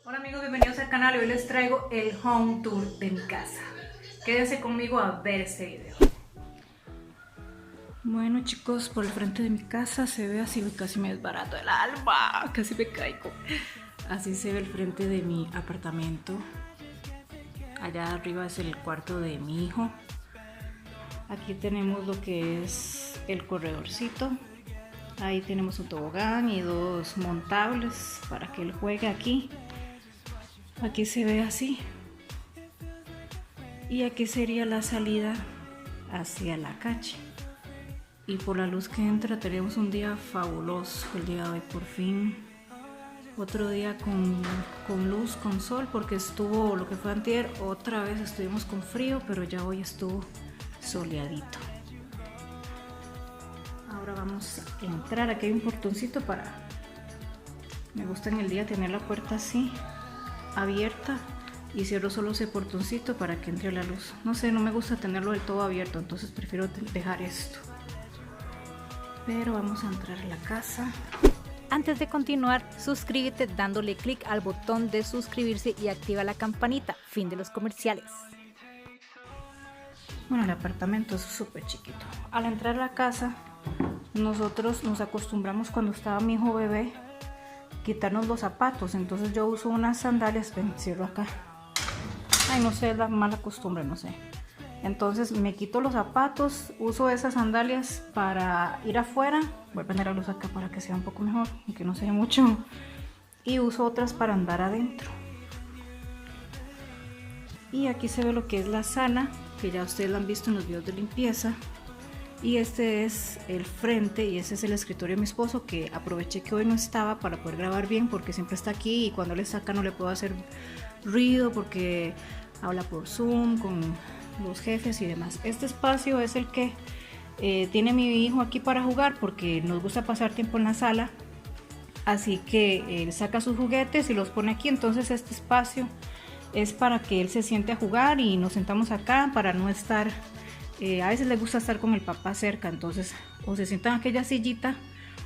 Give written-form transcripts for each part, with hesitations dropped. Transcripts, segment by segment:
Hola amigos, bienvenidos al canal. Hoy les traigo el home tour de mi casa. Quédense conmigo a ver este video. Bueno chicos, por el frente de mi casa se ve así, casi me desbarato el alma, casi me caigo. Así se ve el frente de mi apartamento. Allá arriba es el cuarto de mi hijo. Aquí tenemos lo que es el corredorcito. Ahí tenemos un tobogán y dos montables para que él juegue aquí. Aquí se ve así. Y aquí sería la salida hacia la calle. Y por la luz que entra tenemos un día fabuloso el día de hoy, por fin. Otro día con luz, con sol, porque estuvo lo que fue antier, otra vez estuvimos con frío, pero ya hoy estuvo soleadito. Ahora vamos a entrar. Aquí hay un portoncito me gusta en el día tener la puerta así abierta y cierro solo ese portoncito para que entre la luz. No sé, no me gusta tenerlo del todo abierto, entonces prefiero dejar esto. Pero vamos a entrar a la casa. Antes de continuar, suscríbete dándole clic al botón de suscribirse y activa la campanita. Fin de los comerciales. Bueno, el apartamento es súper chiquito. Al entrar a la casa, nosotros nos acostumbramos cuando estaba mi hijo bebé quitarnos los zapatos, entonces yo uso unas sandalias, ven, cierro acá, ay no sé, es la mala costumbre, no sé, entonces me quito los zapatos, uso esas sandalias para ir afuera, voy a prender la luz acá para que sea un poco mejor, aunque no se ve mucho, y uso otras para andar adentro. Y aquí se ve lo que es la sala, que ya ustedes la han visto en los videos de limpieza. Y este es el frente y ese es el escritorio de mi esposo, que aproveché que hoy no estaba para poder grabar bien porque siempre está aquí y cuando él está acá no le puedo hacer ruido porque habla por Zoom con los jefes y demás. Este espacio es el que tiene mi hijo aquí para jugar porque nos gusta pasar tiempo en la sala, así que él saca sus juguetes y los pone aquí, entonces este espacio es para que él se siente a jugar y nos sentamos acá para no estar... a veces le gusta estar con el papá cerca, entonces o se sientan en aquella sillita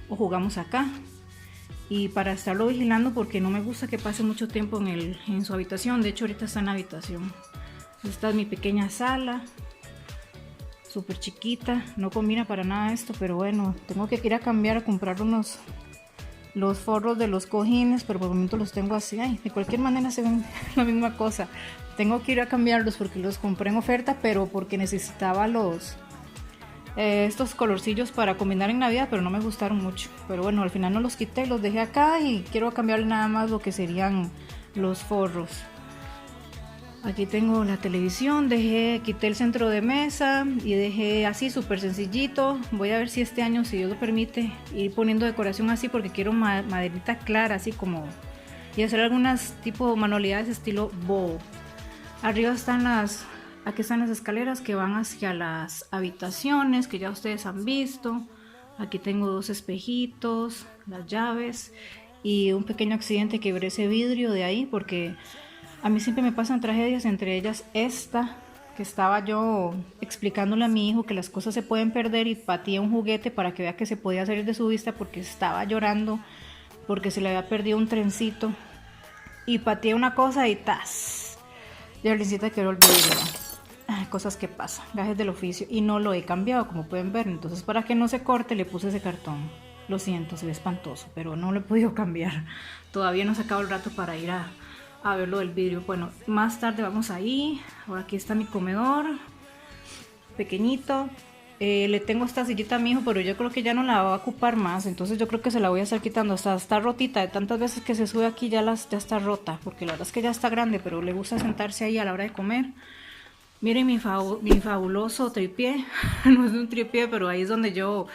o jugamos acá, y para estarlo vigilando porque no me gusta que pase mucho tiempo en su habitación. De hecho ahorita está en la habitación. Esta es mi pequeña sala, súper chiquita, no combina para nada esto, pero bueno, tengo que ir a cambiar, a comprar los forros de los cojines, pero por el momento los tengo así. Ay, de cualquier manera se ven la misma cosa. Tengo que ir a cambiarlos porque los compré en oferta, pero porque necesitaba estos colorcillos para combinar en Navidad, pero no me gustaron mucho. Pero bueno, al final no los quité, los dejé acá y quiero cambiarle nada más lo que serían los forros. Aquí tengo la televisión, quité el centro de mesa y dejé así súper sencillito. Voy a ver si este año, si Dios lo permite, ir poniendo decoración así porque quiero maderita clara, así como, y hacer algunas tipo manualidades estilo boho. Arriba están aquí están las escaleras que van hacia las habitaciones que ya ustedes han visto. Aquí tengo dos espejitos, las llaves y un pequeño accidente, quebré ese vidrio de ahí porque a mí siempre me pasan tragedias, entre ellas esta, que estaba yo explicándole a mi hijo que las cosas se pueden perder y pateé un juguete para que vea que se podía salir de su vista porque estaba llorando porque se le había perdido un trencito y pateé una cosa y ¡tas! Y Arlencita quebró el vidrio. Ay, cosas que pasan, gajes del oficio, y no lo he cambiado como pueden ver, entonces para que no se corte le puse ese cartón. Lo siento, se ve espantoso, pero no lo he podido cambiar. Todavía no he sacado el rato para ir a ver lo del vidrio. Bueno, más tarde vamos ahí. Ahora aquí está mi comedor pequeñito. Le tengo esta sillita a mi hijo, pero yo creo que ya no la va a ocupar más, entonces yo creo que se la voy a estar quitando. Está rotita, de tantas veces que se sube aquí ya está rota, porque la verdad es que ya está grande, pero le gusta sentarse ahí a la hora de comer. Miren mi fabuloso tripié. No es un tripié, pero ahí es donde yo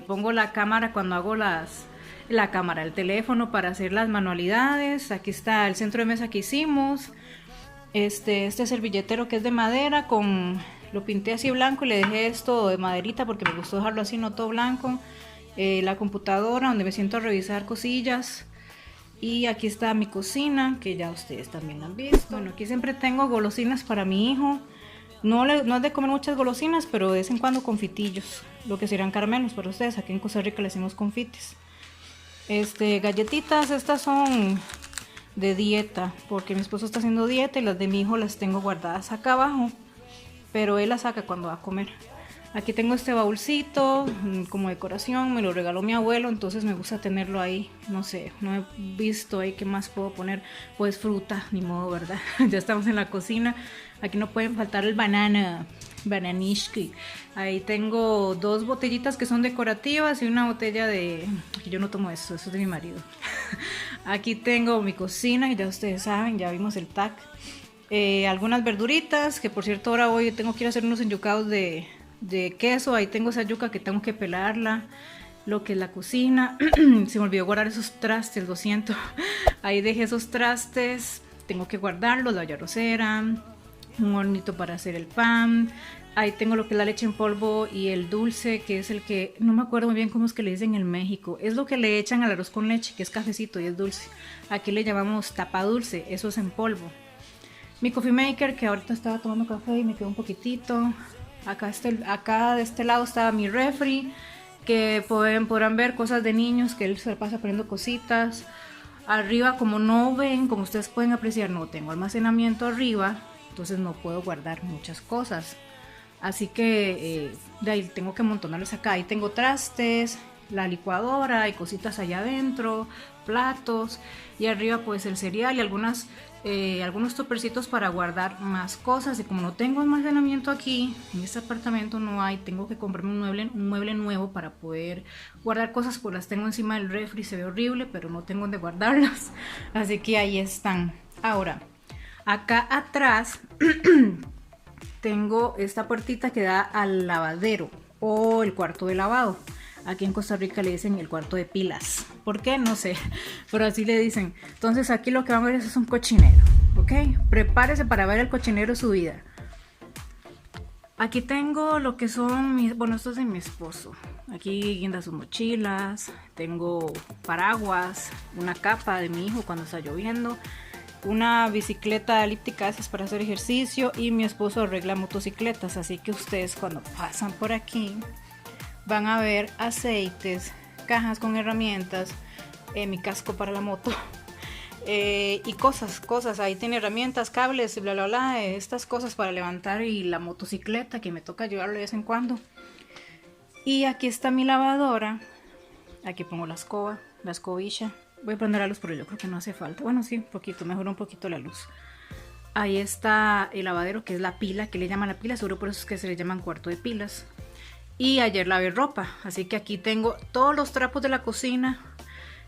pongo la cámara cuando hago el teléfono para hacer las manualidades. Aquí está el centro de mesa que hicimos. Este es el billetero que es de madera, lo pinté así blanco y le dejé esto de maderita porque me gustó dejarlo así, no todo blanco. La computadora donde me siento a revisar cosillas. Y aquí está mi cocina, que ya ustedes también la han visto. Bueno, aquí siempre tengo golosinas para mi hijo. No es de comer muchas golosinas, pero de vez en cuando confitillos, lo que serían caramelos para ustedes. Aquí en Costa Rica le decimos confites. Galletitas, estas son de dieta, porque mi esposo está haciendo dieta y las de mi hijo las tengo guardadas acá abajo, pero él las saca cuando va a comer. Aquí tengo este baúlcito como decoración, me lo regaló mi abuelo, entonces me gusta tenerlo ahí. No sé, no he visto ahí qué más puedo poner. Pues fruta, ni modo, ¿verdad? Ya estamos en la cocina. Aquí no pueden faltar el bananishki. Ahí tengo 2 botellitas que son decorativas y una botella de... Yo no tomo eso es de mi marido. Aquí tengo mi cocina, que ya ustedes saben, ya vimos el tag. Algunas verduritas, que por cierto ahora hoy tengo que ir a hacer unos enyucados de queso. Ahí tengo esa yuca que tengo que pelarla. Lo que es la cocina. Se me olvidó guardar esos trastes, lo siento. Ahí dejé esos trastes, tengo que guardarlos. La olla arrocera, un hornito para hacer el pan. Ahí tengo lo que es la leche en polvo y el dulce, que es el que no me acuerdo muy bien cómo es que le dicen en México. Es lo que le echan al arroz con leche, que es cafecito y es dulce. Aquí le llamamos tapa dulce, eso es en polvo. Mi coffee maker, que ahorita estaba tomando café y me quedó un poquitito. Acá de este lado estaba mi refri, que podrán ver cosas de niños, que él se pasa poniendo cositas. Arriba, como no ven, como ustedes pueden apreciar, no tengo almacenamiento arriba, entonces no puedo guardar muchas cosas. Así que de ahí tengo que amontonarles acá. Ahí tengo trastes, la licuadora y cositas allá adentro, platos, y arriba pues el cereal y algunos topercitos para guardar más cosas. Y como no tengo almacenamiento aquí en este apartamento, no hay, tengo que comprarme un mueble nuevo para poder guardar cosas, pues las tengo encima del refri, se ve horrible, pero no tengo donde guardarlas, así que ahí están. Ahora, acá atrás tengo esta puertita que da al lavadero o el cuarto de lavado. Aquí en Costa Rica le dicen el cuarto de pilas. ¿Por qué? No sé, pero así le dicen. Entonces aquí lo que van a ver es un cochinero, ¿ok? Prepárese para ver el cochinero de su vida. Aquí tengo lo que son bueno, esto es de mi esposo. Aquí guinda sus mochilas, tengo paraguas, una capa de mi hijo cuando está lloviendo, una bicicleta elíptica esas para hacer ejercicio, y mi esposo arregla motocicletas, así que ustedes cuando pasan por aquí van a ver aceites, cajas con herramientas, mi casco para la moto, y cosas. Ahí tiene herramientas, cables, bla bla bla, estas cosas para levantar, y la motocicleta que me toca llevarlo de vez en cuando. Y aquí está mi lavadora. Aquí pongo la escobilla. Voy a prender la luz, pero yo creo que no hace falta. Bueno, sí, un poquito, mejora un poquito la luz. Ahí está el lavadero, que es la pila, que le llaman la pila, seguro por eso es que se le llaman cuarto de pilas. Y ayer lavé ropa, así que aquí tengo todos los trapos de la cocina,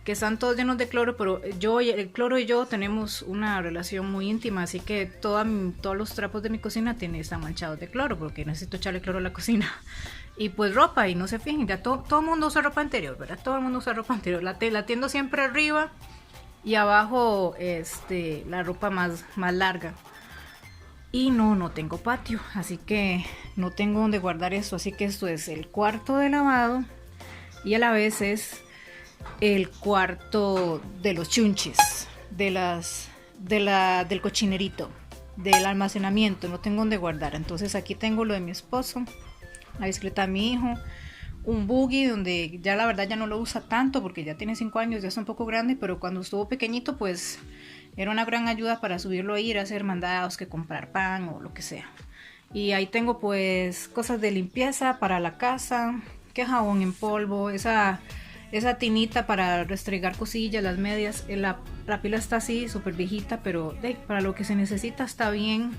que están todos llenos de cloro, pero el cloro y yo tenemos una relación muy íntima, así que todos los trapos de mi cocina están manchados de cloro, porque necesito echarle cloro a la cocina. Y pues ropa, y no se fijen, ya todo el mundo usa ropa interior, ¿verdad? Todo el mundo usa ropa interior, la tiendo siempre arriba y abajo la ropa más larga. Y no tengo patio, así que no tengo donde guardar esto, así que esto es el cuarto de lavado y a la vez es el cuarto de los chunchis, del cochinerito, del almacenamiento. No tengo donde guardar, entonces aquí tengo lo de mi esposo, la bicicleta de mi hijo, un buggy donde ya la verdad ya no lo usa tanto porque ya tiene 5 años, ya está un poco grande, pero cuando estuvo pequeñito pues era una gran ayuda para subirlo, ir a hacer mandados, que comprar pan o lo que sea. Y ahí tengo pues cosas de limpieza para la casa, que jabón en polvo, esa tinita para restregar cosillas, las medias. La pila está así, súper viejita, pero para lo que se necesita está bien.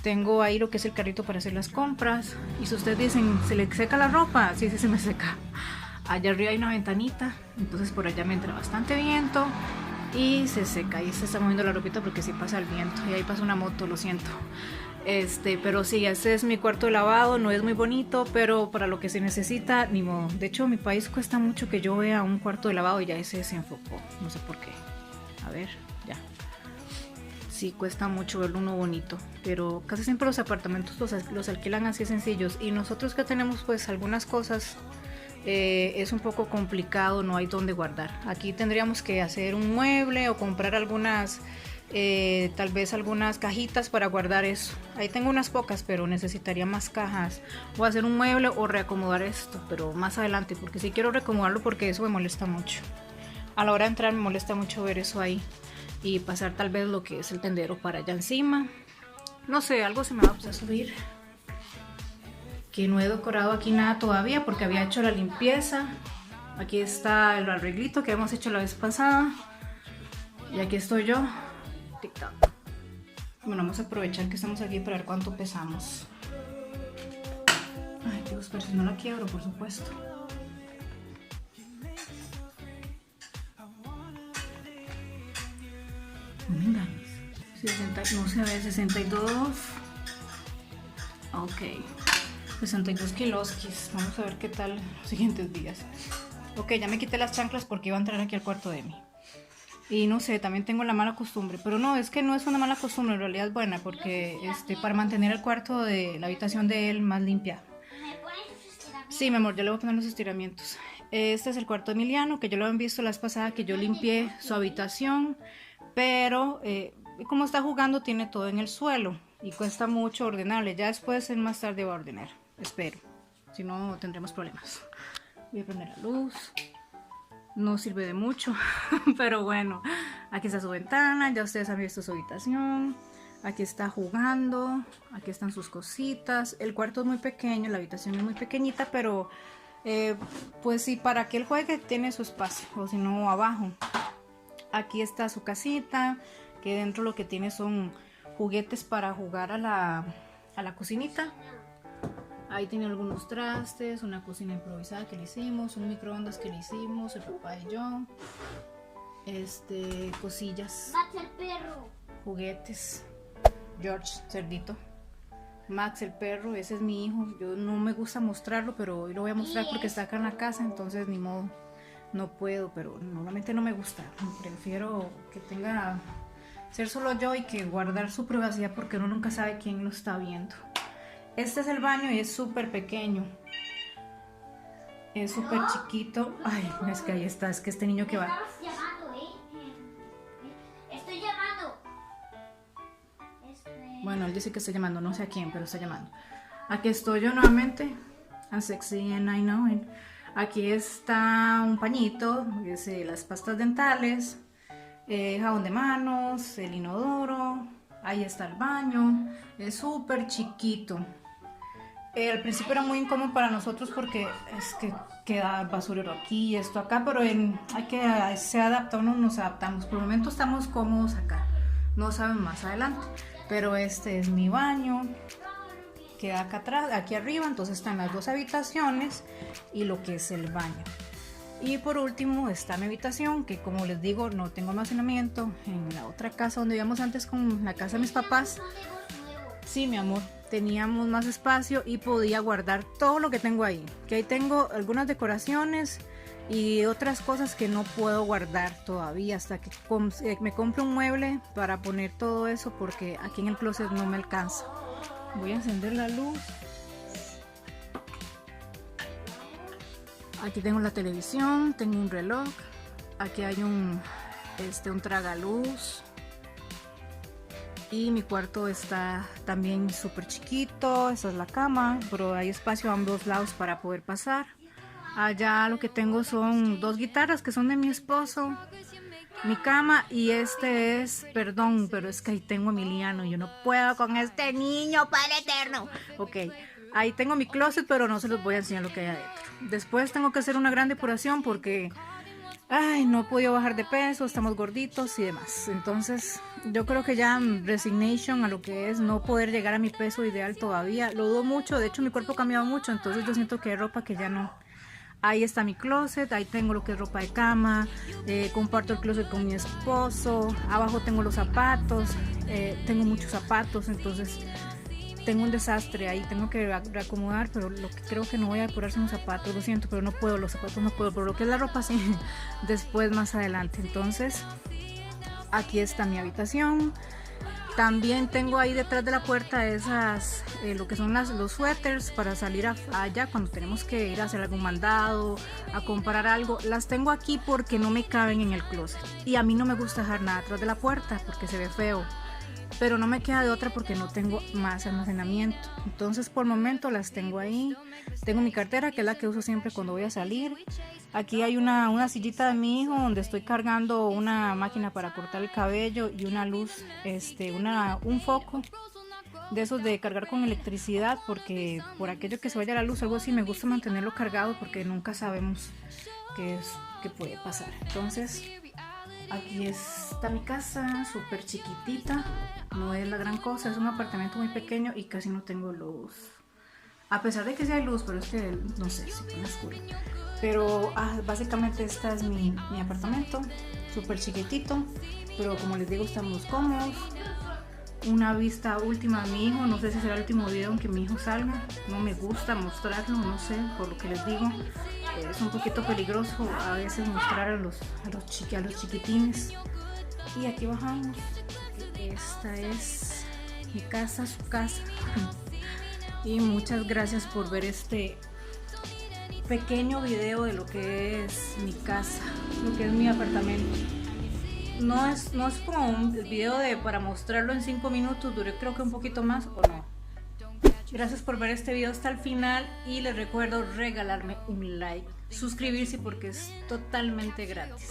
Tengo ahí lo que es el carrito para hacer las compras. Y si ustedes dicen, ¿se le seca la ropa? Sí, se me seca. Allá arriba hay una ventanita, entonces por allá me entra bastante viento y se seca. Ahí se está moviendo la ropita porque sí pasa el viento. Y ahí pasa una moto, lo siento. Pero sí, este es mi cuarto de lavado. No es muy bonito, pero para lo que se necesita, ni modo. De hecho, en mi país cuesta mucho que yo vea un cuarto de lavado y ya ese se enfocó. No sé por qué. A ver, ya. Sí, cuesta mucho ver uno bonito, pero casi siempre los apartamentos los alquilan así sencillos, y nosotros que tenemos pues algunas cosas, es un poco complicado, no hay donde guardar. Aquí tendríamos que hacer un mueble o comprar tal vez algunas cajitas para guardar eso. Ahí tengo unas pocas, pero necesitaría más cajas, o hacer un mueble o reacomodar esto, pero más adelante, porque sí quiero reacomodarlo porque eso me molesta mucho. A la hora de entrar me molesta mucho ver eso ahí. y pasar tal vez lo que es el tendero para allá encima. No sé, algo se me va a subir. Que no he decorado aquí nada todavía porque había hecho la limpieza. Aquí está el arreglito que hemos hecho la vez pasada. Y aquí estoy yo. TikTok. Bueno, vamos a aprovechar que estamos aquí para ver cuánto pesamos. Ay, Dios, pero si no la quiebro, por supuesto. No me engañes. 60, no se ve, 62. Ok. 62 kiloskis. Vamos a ver qué tal los siguientes días. Ok, ya me quité las chanclas porque iba a entrar aquí al cuarto de Emi. Y no sé, también tengo la mala costumbre. Pero no, es que no es una mala costumbre, en realidad es buena. Porque para mantener el cuarto de la habitación de él más limpia. Sí, mi amor, yo le voy a poner los estiramientos. Este es el cuarto de Emiliano, que yo lo habían visto la vez pasada que yo limpié su habitación. Pero como está jugando tiene todo en el suelo. Y cuesta mucho ordenarle. Ya después, más tarde, va a ordenar. Espero. Si no, tendremos problemas. Voy a prender la luz. No sirve de mucho, pero bueno, aquí está su ventana, ya ustedes han visto su habitación, aquí está jugando, aquí están sus cositas, el cuarto es muy pequeño, la habitación es muy pequeñita, pero pues sí, para que él juegue tiene su espacio, o si no abajo. Aquí está su casita, que dentro lo que tiene son juguetes para jugar a la cocinita. Ahí tiene algunos trastes, una cocina improvisada que le hicimos, un microondas que le hicimos, el papá y yo. Cosillas. Max el perro. Juguetes. George, cerdito. Max el perro, ese es mi hijo. Yo no me gusta mostrarlo, pero hoy lo voy a mostrar porque está acá en la casa, entonces ni modo. No puedo, pero normalmente no me gusta. Prefiero que tenga... ser solo yo y que guardar su privacidad porque uno nunca sabe quién lo está viendo. Este es el baño y es súper pequeño. Es súper chiquito. Ay, es que ahí está, es que este niño que va... Estabas llamando, Estoy llamando. Bueno, él dice que está llamando, no sé a quién, pero está llamando. Aquí estoy yo nuevamente. I'm sexy and I know it. Aquí está un pañito, las pastas dentales, jabón de manos, el inodoro. Ahí está el baño. Es súper chiquito. Al principio era muy incómodo para nosotros porque es que queda basurero aquí y esto acá, pero se adapta, uno nos adaptamos. Por el momento estamos cómodos acá, no saben más adelante. Pero este es mi baño, queda acá atrás, aquí arriba, entonces están las dos habitaciones y lo que es el baño. Y por último está mi habitación, que como les digo, no tengo almacenamiento. En la otra casa donde vivíamos antes, con la casa de mis papás, sí, mi amor, teníamos más espacio y podía guardar todo lo que tengo ahí. Que ahí tengo algunas decoraciones y otras cosas que no puedo guardar todavía hasta que me compre un mueble para poner todo eso, porque aquí en el closet no me alcanza. Voy a encender la luz. Aquí tengo la televisión, tengo un reloj, aquí hay un tragaluz. Y mi cuarto está también súper chiquito, esa es la cama, pero hay espacio a ambos lados para poder pasar. Allá lo que tengo son dos guitarras que son de mi esposo, mi cama y perdón, pero es que ahí tengo a Emiliano, yo no puedo con este niño, Padre Eterno. Ok, ahí tengo mi closet, pero no se los voy a enseñar lo que hay adentro. Después tengo que hacer una gran depuración porque... ay, no he podido bajar de peso, estamos gorditos y demás. Entonces yo creo que ya resignation a lo que es no poder llegar a mi peso ideal todavía. Lo dudo mucho, de hecho mi cuerpo ha cambiado mucho, entonces yo siento que hay ropa que ya no. Ahí está mi closet, ahí tengo lo que es ropa de cama, comparto el closet con mi esposo, abajo tengo los zapatos, tengo muchos zapatos, entonces... tengo un desastre ahí, tengo que reacomodar, pero lo que creo que no voy a depurar son los zapatos, lo siento, pero no puedo, los zapatos no puedo, pero lo que es la ropa sí, después más adelante. Entonces, aquí está mi habitación. También tengo ahí detrás de la puerta esas, lo que son los suéteres para salir allá cuando tenemos que ir a hacer algún mandado, a comprar algo. Las tengo aquí porque no me caben en el closet. Y a mí no me gusta dejar nada atrás de la puerta porque se ve feo. pero no me queda de otra porque no tengo más almacenamiento. Entonces por el momento las tengo ahí. Tengo mi cartera, que es la que uso siempre cuando voy a salir. Aquí hay una sillita de mi hijo donde estoy cargando una máquina para cortar el cabello y una luz, un foco de esos de cargar con electricidad, porque por aquello que se vaya la luz, algo así, me gusta mantenerlo cargado porque nunca sabemos qué puede pasar. Entonces aquí está mi casa, súper chiquitita, no es la gran cosa, es un apartamento muy pequeño y casi no tengo luz. A pesar de que sí hay luz, pero es que no sé, se pone oscuro. Pero básicamente este es mi apartamento, súper chiquitito, pero como les digo, estamos cómodos. Una vista última a mi hijo, no sé si será el último video en que mi hijo salga, no me gusta mostrarlo, no sé, por lo que les digo, es un poquito peligroso a veces mostrar a los chiquitines. Y aquí bajamos, esta es mi casa, su casa. Y muchas gracias por ver este pequeño video de lo que es mi casa, lo que es mi apartamento. No es como un video para mostrarlo en 5 minutos, duré creo que un poquito más o no. Gracias por ver este video hasta el final y les recuerdo regalarme un like, suscribirse porque es totalmente gratis,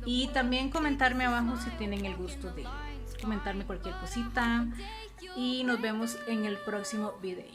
y también comentarme abajo si tienen el gusto de comentarme cualquier cosita y nos vemos en el próximo video.